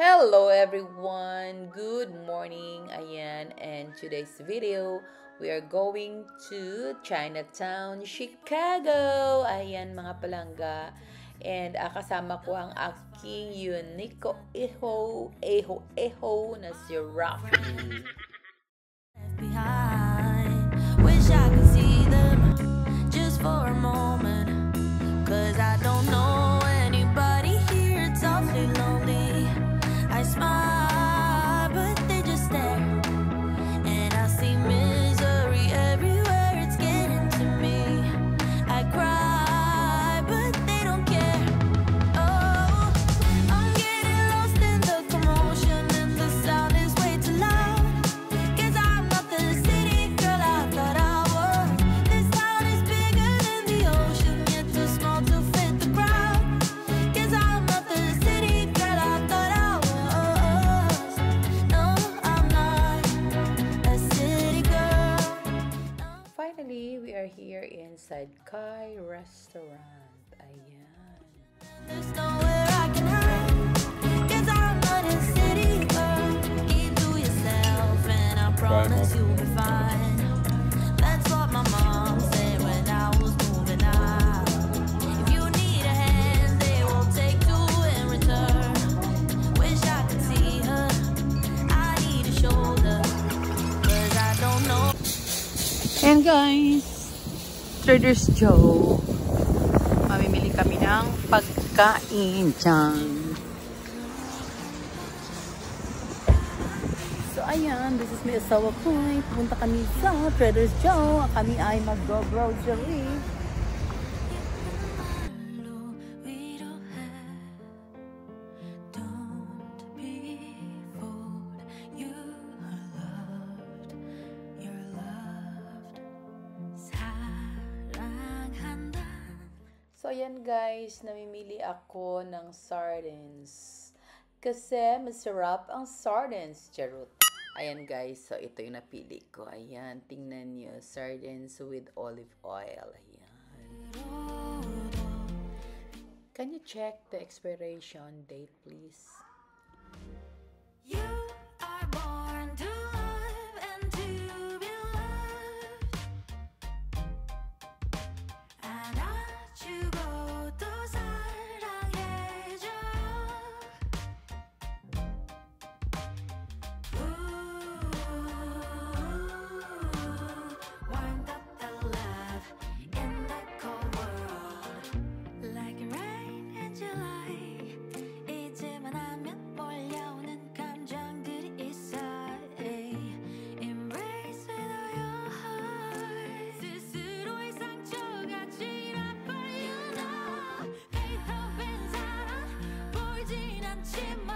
Hello everyone! Good morning! Ayan, and today's video, we are going to Chinatown, Chicago! Ayan mga palangga. And kasama ko ang aking Unico Eho na si Rafi. Behind. Wish I could see them just for a moment. Cause I don't know anybody here, it's awfully lonely. I smile, but they just stare. And I see misery everywhere, it's getting to me. I cry, but they don't care. Oh, I'm getting lost in the commotion, and the sound is way too loud. Cause I'm not the city girl I thought I was. This town is bigger than the ocean, yet too small to fit the crowd. Cause I'm not the city girl I thought I was. No, I'm not a city girl. Finally, we are here inside Kai Restaurant. Ayan. There's nowhere I can hide. Cause I'm not a city girl. Keep to yourself and I promise you'll be fine. That's what my mom said when I was moving out. If you need a hand, they will take two in return. Wish I could see her. I need a shoulder. Cause I don't know. And guys, Trader's Joe. Mamimili kami ng pagkain dyan. So ayan, this is my asawa ko. Pupunta kami sa Trader's Joe. Kami ay mag-grocery. Don't be fooled. You are loved. You're loved. 사랑한다. So ayan guys, namimili ako ng sardines. Kasi masarap ang sardines, charot. Ayan guys, so ito yung napili ko. Ayan, tingnan nyo, sardines with olive oil. Ayan. Can you check the expiration date, please? You are born to love and to be loved. 안아주고 또 사랑해줘. Warmed up the love in the cold world. Like rain in July. 잊을만 하면 몰려오는 감정들이 있어. Embrace with all your heart. 스스로의 상처가 제일 아파. You know 베이토벤 사랑 보이진 않지만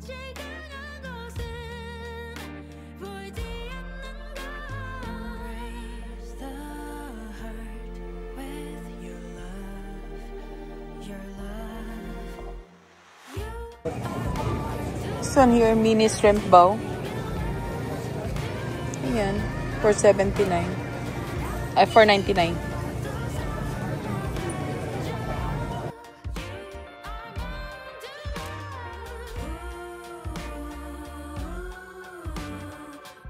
제일 강한 곳은 보이지 않는 걸. Embrace the hurt with your love. Your love. This one here, mini shrimp bow. Ayan, for 79. Ay, for 99.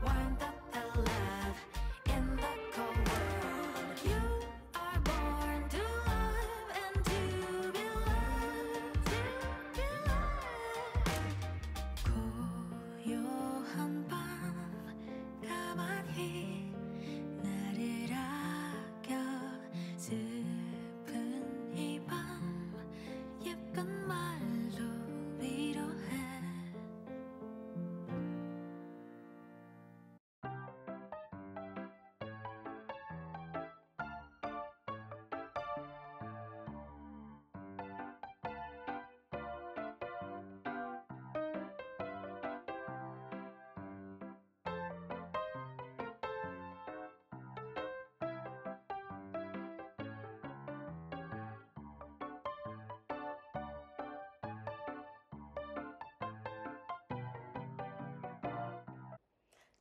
Warmed up the love in the cold world. You are born to love and to be loved. 고요한 밤 가만히 나를 아껴 슬픈 이 밤 예쁜 말로 위로해.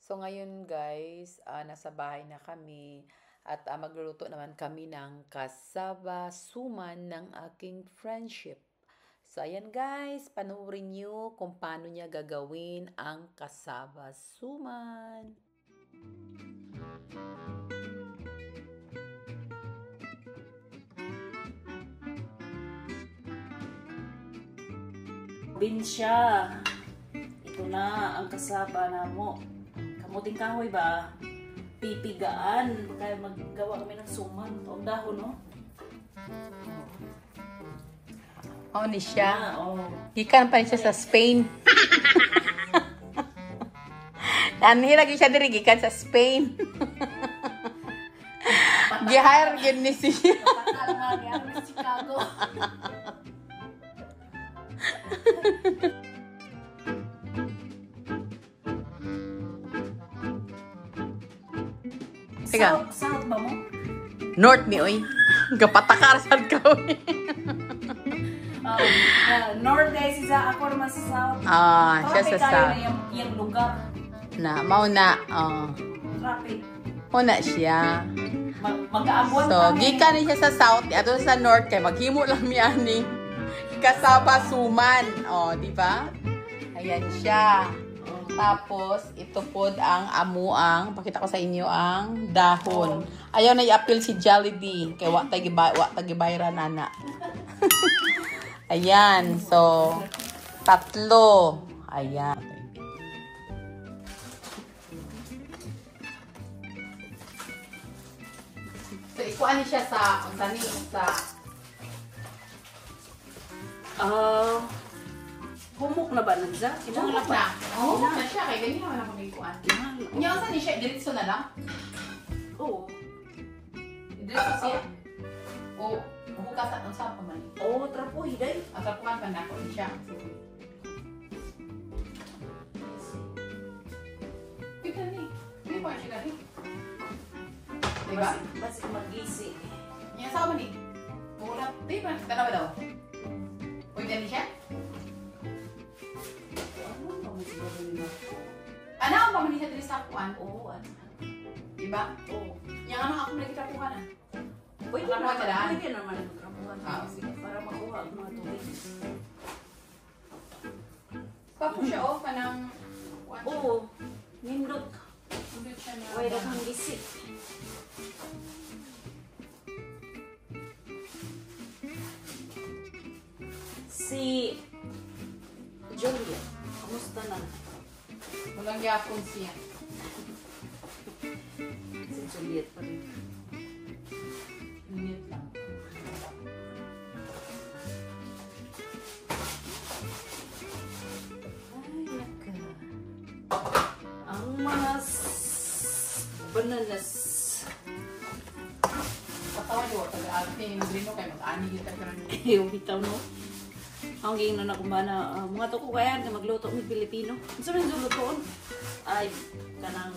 So ngayon guys, nasa bahay na kami. At magluluto naman kami ng kasabasuman ng aking friendship. So, ayan guys, panoorin nyo kung paano niya gagawin ang kasabasuman. Probinsya. Ito na ang kasaba na mo. Kamuting kahoy ba? Pipigaan. Kaya maggawa kami ng suman. Ang dahon, no? Oo ni siya. Oh. Gikan pa siya sa Spain. Nanhirag siya diri gikan sa Spain. Gihire gyud ni siya. Patal nga sa Chicago. Teka. South ba mo? North mi oy. Gapatakar sad ka oy. North guys, isa ako naman sa South. Siya sa South. Yung lugar. Na, mauna. Traffic. Mauna siya. Mag-aabuan So, gikan ni siya sa South, ato sa North kay maghimo lang mi ani kasabasuman. Di ba? Ayan siya. Tapos, ito pod ang amuang, pakita ko sa inyo ang dahon. Ayaw na i-appeal si Jollibee kay wa tagibayran ana. Ayan, so tatlo. Ayan. So, ikuan ni siya sa humok na ba nandiyan? Humok na. Humok na siya. Kaya ganyan wala kong ikuan. Inya sa ni siya, diretso na lang? Oo. Diretso siya? O, bukas at ang saan pa man. Oo, trapo, hiday. Ang tapuan pa na ako siya. Kita ni. Hindi ko siya gani. Diba? Basig mag-isi. Inya sa man ni. Wala. Diba? Tanawa daw. Pwede ni siya? Ano ang pamilya siya dito sa kuan? Oo, Diba? Oo. Yang ano ako nagkitapuhan na. Pwede Wala naman, ka daan. pwede naman ang trapuhan. Sige. Para makuha ang mga tubig. Papo siya ka ng kuan. Oo. Nindot. Hindi siya na. Way kang isi. Si Julia, kamusta na? Walang yapon siya. Si Juliet pa rin. Minute lang. Ay, naka. Ang mga bananas. Patawa niyo, pag-arte yung grino kayo, mag-ani kita ka rin. Yung bitaw, no? Ang ging na nakumana, mga to ko kaya na magluto ng Pilipino. Ang sabi ng lutoon? Ay, kanang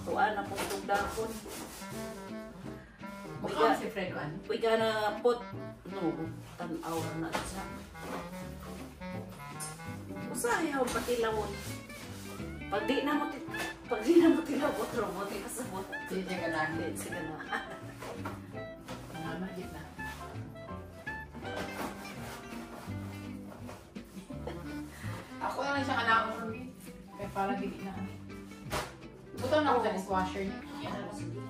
tuan na pong tugdakon. Baka si Fred Juan. Uy ka na pot. No, tanaw na siya. Usahay ako patilawon. Pag di na mo tilawon, robote ka sa bot. Hindi ka lang. Sige na. Tama, gitna. Ako na lang siya kanakong rumi. Kaya parang hindi na. Butang na ako sa dishwasher niya. Yan na lang.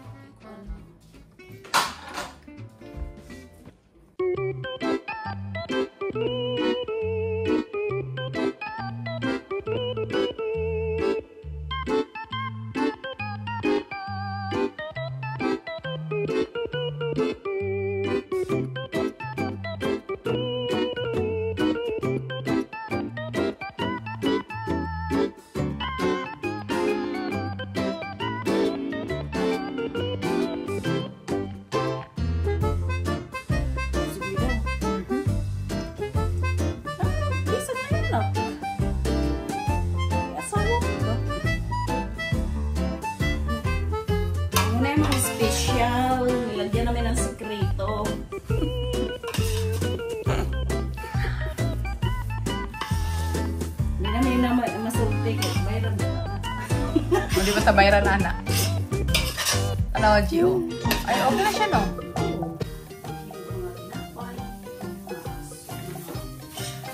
Hindi ba sa bayran na anak? Ano, Gio? Ay, okay na siya, no?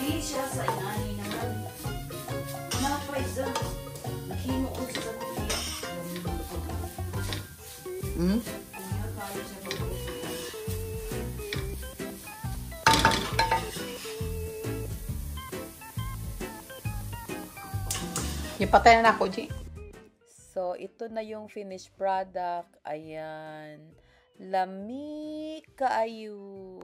Di siya sa inani naman. Napay sa nahimuon sa kapatid. Hmm? Ipatay na ako, G. So, ito na yung finished product. Ayan. Lami kaayo.